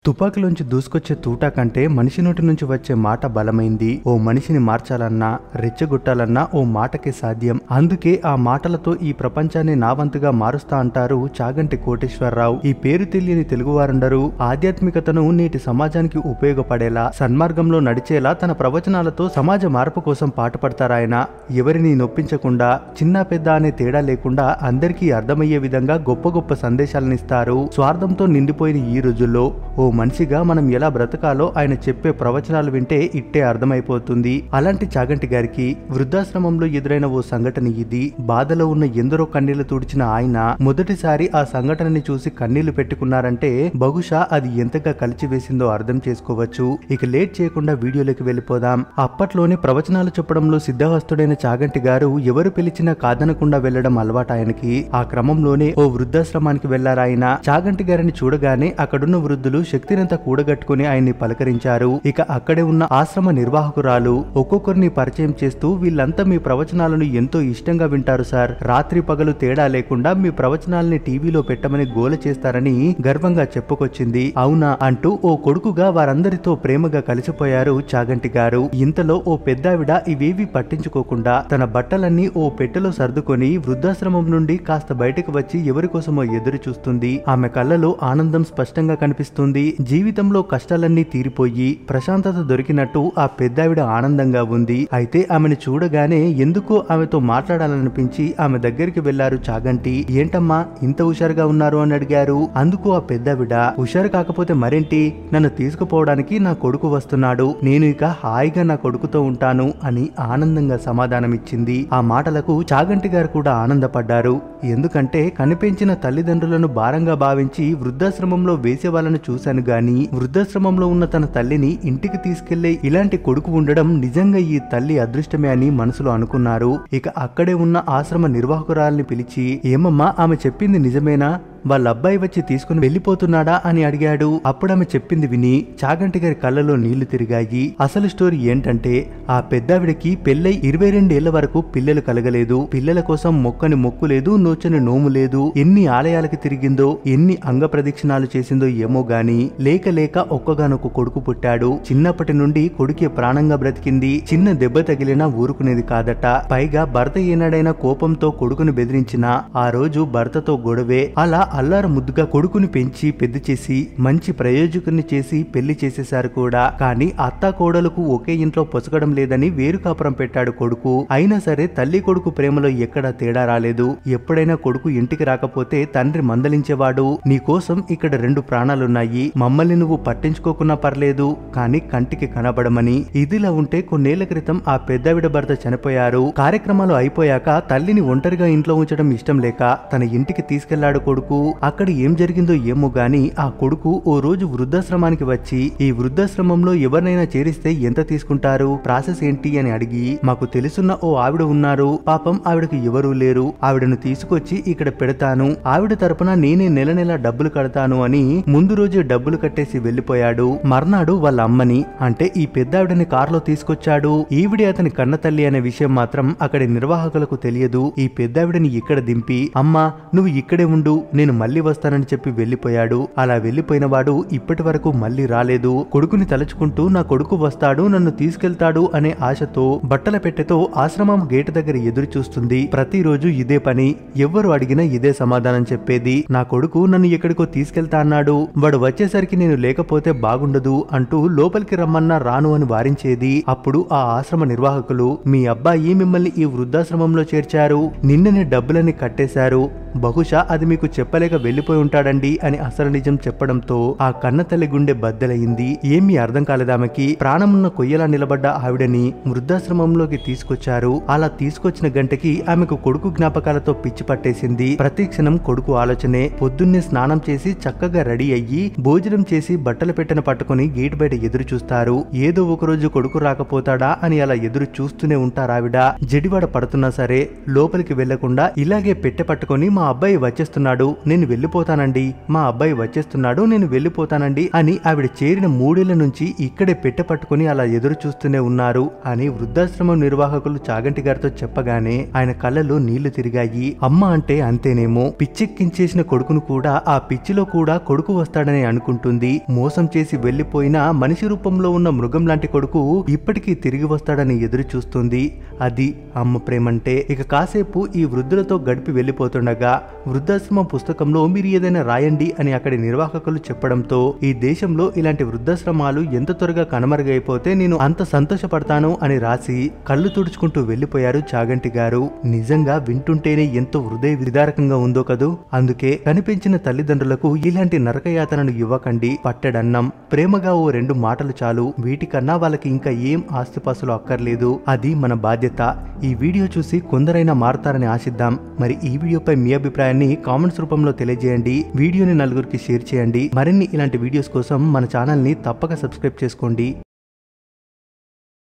తుపాకులోంచి దూసుకొచ్చే తూటా కంటే మనిషి నోటి నుంచి వచ్చే మాట బలమైంది. ఓ మనిషిని మార్చాలన్నా రెచ్చగొట్టాలన్నా ఓ మాటకే సాధ్యం. అందుకే ఆ మాటలతో ఈ ప్రపంచాన్ని నావంతుగా మారుస్తా అంటారు చాగంటి కోటేశ్వరరావు. ఈ పేరు తెలియని తెలుగువారుండరు. ఆధ్యాత్మికతను నేటి సమాజానికి ఉపయోగపడేలా సన్మార్గంలో నడిచేలా తన ప్రవచనాలతో సమాజ మార్పు కోసం పాటుపడతారాయన. ఎవరిని నొప్పించకుండా చిన్న పెద్ద అనే తేడా లేకుండా అందరికీ అర్థమయ్యే విధంగా గొప్ప గొప్ప సందేశాలనిస్తారు. స్వార్థంతో నిండిపోయిన ఈ రోజుల్లో ఓ మనిషిగా మనం ఎలా బ్రతకాలో ఆయన చెప్పే ప్రవచనాలు వింటే ఇట్టే అర్థమైపోతుంది. అలాంటి చాగంటి గారికి వృద్ధాశ్రమంలో ఎదురైన ఓ సంఘటన ఇది. బాధలో ఉన్న ఎందరో కన్నీళ్లు తుడిచిన ఆయన మొదటిసారి ఆ సంఘటనని చూసి కన్నీళ్లు పెట్టుకున్నారంటే బహుశా అది ఎంతగా కలిచివేసిందో అర్థం చేసుకోవచ్చు. ఇక లేట్ చేయకుండా వీడియోలోకి వెళ్ళిపోదాం. అప్పట్లోనే ప్రవచనాలు చెప్పడంలో సిద్ధహస్తుడైన చాగంటి గారు ఎవరు పిలిచినా కాదనకుండా వెళ్లడం అలవాటు ఆయనకి. ఆ క్రమంలోనే ఓ వృద్ధాశ్రమానికి వెళ్లారాయన. చాగంటి గారిని చూడగానే అక్కడున్న వృద్ధులు శక్తినంతా కూడగట్టుకుని ఆయన్ని పలకరించారు. ఇక అక్కడే ఉన్న ఆశ్రమ నిర్వాహకురాలు ఒక్కొక్కరిని పరిచయం చేస్తూ వీళ్ళంతా మీ ప్రవచనాలను ఎంతో ఇష్టంగా వింటారు సార్. రాత్రి పగలు తేడా లేకుండా మీ ప్రవచనాలని టీవీలో పెట్టమని గోల చేస్తారని గర్వంగా చెప్పుకొచ్చింది. అవునా అంటూ ఓ కొడుకుగా వారందరితో ప్రేమగా కలిసిపోయారు చాగంటి గారు. ఇంతలో ఓ పెద్దావిడ ఇవేవి పట్టించుకోకుండా తన బట్టలన్నీ ఓ పెట్టెలో సర్దుకొని వృద్ధాశ్రమం నుండి కాస్త బయటకు వచ్చి ఎవరి కోసమో ఎదురు చూస్తుంది. ఆమె కళ్ళలో ఆనందం స్పష్టంగా కనిపిస్తుంది. జీవితంలో కష్టాలన్నీ తీరిపోయి ప్రశాంతత దొరికినట్టు ఆ పెద్దావిడ ఆనందంగా ఉంది. అయితే ఆమెను చూడగానే ఎందుకో ఆమెతో మాట్లాడాలనిపించి ఆమె దగ్గరికి వెళ్లారు చాగంటి. ఏంటమ్మా ఇంత హుషారుగా ఉన్నారు అని అడిగారు. అందుకు ఆ పెద్దావిడ, హుషారు కాకపోతే మరేంటి, నన్ను తీసుకుపోవడానికి నా కొడుకు వస్తున్నాడు, నేను ఇక హాయిగా నా కొడుకుతో ఉంటాను అని ఆనందంగా సమాధానమిచ్చింది. ఆ మాటలకు చాగంటి గారు కూడా ఆనందపడ్డారు. ఎందుకంటే కనిపించిన తల్లిదండ్రులను భారంగా భావించి వృద్ధాశ్రమంలో వేసే వాళ్ళను చూశాను గాని వృద్ధాశ్రమంలో ఉన్న తన తల్లిని ఇంటికి తీసుకెళ్లే ఇలాంటి కొడుకు ఉండడం నిజంగా ఈ తల్లి అదృష్టమే అని మనసులో అనుకున్నారు. ఇక అక్కడే ఉన్న ఆశ్రమ నిర్వాహకురాల్ని పిలిచి, ఏమమ్మా ఆమె చెప్పింది నిజమేనా, వాళ్ళ అబ్బాయి వచ్చి తీసుకుని వెళ్లిపోతున్నాడా అని అడిగాడు. అప్పుడు ఆమె చెప్పింది విని చాగంటి గారి కళ్ళలో నీళ్లు తిరిగాయి. అసలు స్టోరీ ఏంటంటే ఆ పెద్దావిడకి పెళ్ళై 22 ఏళ్ల వరకు పిల్లలు కలగలేదు. పిల్లల కోసం మొక్కని మొక్కు లేదు, నోచని నోము లేదు. ఎన్ని ఆలయాలకి తిరిగిందో, ఎన్ని అంగ ప్రదక్షిణాలు చేసిందో ఏమో గాని లేక లేక ఒక్కగానొక్క కొడుకు పుట్టాడు. చిన్నప్పటి నుండి కొడుకే ప్రాణంగా బ్రతికింది. చిన్న దెబ్బ తగిలినా ఊరుకునేది కాదట. పైగా భర్త ఏనాడైనా కోపంతో కొడుకుని బెదిరించినా ఆ రోజు భర్తతో గొడవే. అలా అల్లారు ముద్దుగా కొడుకుని పెంచి పెద్ద చేసి మంచి ప్రయోజకుని చేసి పెళ్లి చేసేశారు కూడా. కానీ అత్తా కోడలకు ఒకే ఇంట్లో పొసగడం లేదని వేరు కాపురం పెట్టాడు కొడుకు. అయినా సరే తల్లి కొడుకు ప్రేమలో ఎక్కడా తేడా రాలేదు. ఎప్పుడైనా కొడుకు ఇంటికి రాకపోతే తండ్రి మందలించేవాడు, నీకోసం ఇక్కడ 2 ప్రాణాలున్నాయి, మమ్మల్ని నువ్వు పట్టించుకోకున్నా పర్లేదు కానీ కంటికి కనబడమని. ఇదిలా ఉంటే కొన్నేళ్ల క్రితం ఆ పెద్దావిడ భర్త చనిపోయారు. కార్యక్రమాలు అయిపోయాక తల్లిని ఒంటరిగా ఇంట్లో ఉంచడం ఇష్టం లేక తన ఇంటికి తీసుకెళ్లాడు కొడుకు. అక్కడ ఏం జరిగిందో ఏమో గాని ఆ కొడుకు ఓ రోజు వృద్ధాశ్రమానికి వచ్చి, ఈ వృద్ధాశ్రమంలో ఎవరినైనా చేరిస్తే ఎంత తీసుకుంటారు, ప్రాసెస్ ఏంటి అని అడిగి, మాకు తెలుసున్న ఓ ఆవిడ ఉన్నారు, పాపం ఆవిడకు ఎవరూ లేరు, ఆవిడను తీసుకొచ్చి ఇక్కడ పెడతాను, ఆవిడ తరపున నేనే నెల నెల డబ్బులు కడతాను అని ముందు రోజే డబ్బులు కట్టేసి వెళ్లిపోయాడు. మర్నాడు వాళ్ళ అమ్మని అంటే ఈ పెద్దావిడని కారులో తీసుకొచ్చాడు. ఈవిడే అతని కన్న తల్లి అనే విషయం మాత్రం అక్కడి నిర్వాహకులకు తెలియదు. ఈ పెద్దావిడని ఇక్కడ దింపి, అమ్మా నువ్వు ఇక్కడే ఉండు, నేను మళ్ళీ వస్తానని చెప్పి వెళ్లిపోయాడు. అలా వెళ్లిపోయిన వాడు ఇప్పటి వరకు మళ్ళీ రాలేదు. కొడుకుని తలుచుకుంటూ నా కొడుకు వస్తాడు, నన్ను తీసుకెళ్తాడు అనే ఆశతో బట్టల పెట్టెతో ఆశ్రమం గేటు దగ్గర ఎదురు చూస్తుంది. ప్రతిరోజు ఇదే పని, ఎవ్వరు అడిగినా ఇదే సమాధానం చెప్పేది, నా కొడుకు నన్ను ఎక్కడికో తీసుకెళ్తా అన్నాడు, వాడు వచ్చేసరికి నేను లేకపోతే బాగుండదు అంటూ లోపలికి రమ్మన్నా రాను అని వారించేది. అప్పుడు ఆ ఆశ్రమ నిర్వాహకులు, మీ అబ్బాయి మిమ్మల్ని ఈ వృద్ధాశ్రమంలో చేర్చారు, నిన్ననే డబ్బులని కట్టేశారు, బహుశా అది మీకు చెప్పలేక వెళ్లిపోయి ఉంటాడండి అని అసలు నిజం చెప్పడంతో ఆ కన్న తల్లి గుండె బద్దలయింది. ఏమీ అర్థం కాలేదామెకి. ప్రాణమున్న కొయ్యలా నిలబడ్డ ఆవిడని వృద్ధాశ్రమంలోకి తీసుకొచ్చారు. అలా తీసుకొచ్చిన గంటకి ఆమెకు కొడుకు జ్ఞాపకాలతో పిచ్చి పట్టేసింది. ప్రతి క్షణం కొడుకు ఆలోచనే. పొద్దున్నే స్నానం చేసి చక్కగా రెడీ అయ్యి భోజనం చేసి బట్టల పెట్టెను పట్టుకుని గేట్ బయట ఎదురు చూస్తారు. ఏదో ఒక రోజు కొడుకు రాకపోతాడా అని అలా ఎదురు చూస్తూనే ఉంటారావిడ. జడివాడ పడుతున్నా సరే లోపలికి వెళ్లకుండా ఇలాగే పెట్టె పట్టుకుని, మా అబ్బాయి వచ్చేస్తున్నాడు, నేను వెళ్ళిపోతానండి, మా అబ్బాయి వచ్చేస్తున్నాడు, నేను వెళ్ళిపోతానండి అని ఆవిడ చేరిన 3 ఏళ్ల నుంచి ఇక్కడే పెట్టె పట్టుకుని అలా ఎదురు చూస్తూనే ఉన్నారు అని వృద్ధాశ్రమం నిర్వాహకులు చాగంటి గారితో చెప్పగానే ఆయన కళ్ళలో నీళ్లు తిరిగాయి. అమ్మ అంటే అంతేనేమో, పిచ్చెక్కించేసిన కొడుకును కూడా ఆ పిచ్చిలో కూడా కొడుకు వస్తాడని అనుకుంటుంది. మోసం చేసి వెళ్లిపోయిన మనిషి రూపంలో ఉన్న మృగం లాంటి కొడుకు ఇప్పటికీ తిరిగి వస్తాడని ఎదురు చూస్తుంది. అది అమ్మ ప్రేమంటే. ఇక కాసేపు ఈ వృద్ధులతో గడిపి వెళ్లిపోతుండగా వృద్ధాశ్రమం పుస్తకంలో మీరు ఏదైనా రాయండి అని అక్కడి నిర్వాహకులు చెప్పడంతో ఈ దేశంలో ఇలాంటి వృద్ధాశ్రమాలు ఎంత త్వరగా కనుమరుగైపోతే నేను అంత సంతోషపడతాను అని రాసి కళ్ళు తుడుచుకుంటూ వెళ్లిపోయారు చాగంటి గారు. నిజంగా వింటుంటేనే ఎంతో హృదయ విదారకంగా ఉందో కదూ. అందుకే కనిపించిన తల్లిదండ్రులకు ఇలాంటి నరకయాతనను ఇవ్వకండి. పట్టెడన్నం, ప్రేమగా ఓ 2 మాటలు చాలు. వీటికన్నా వాళ్ళకి ఇంకా ఏం ఆస్తిపాస్తులు అక్కర్లేదు. అది మన బాధ్యత. ఈ వీడియో చూసి కొందరైనా మారతారని ఆశిద్దాం. మరి ఈ వీడియోపై మీ అభిప్రాయాన్ని కామెంట్స్ రూపంలో తెలియజేయండి. వీడియోని నలుగురికి షేర్ చేయండి. మరిన్ని ఇలాంటి వీడియోస్ కోసం మన ఛానల్ ని తప్పక సబ్స్క్రైబ్ చేసుకోండి.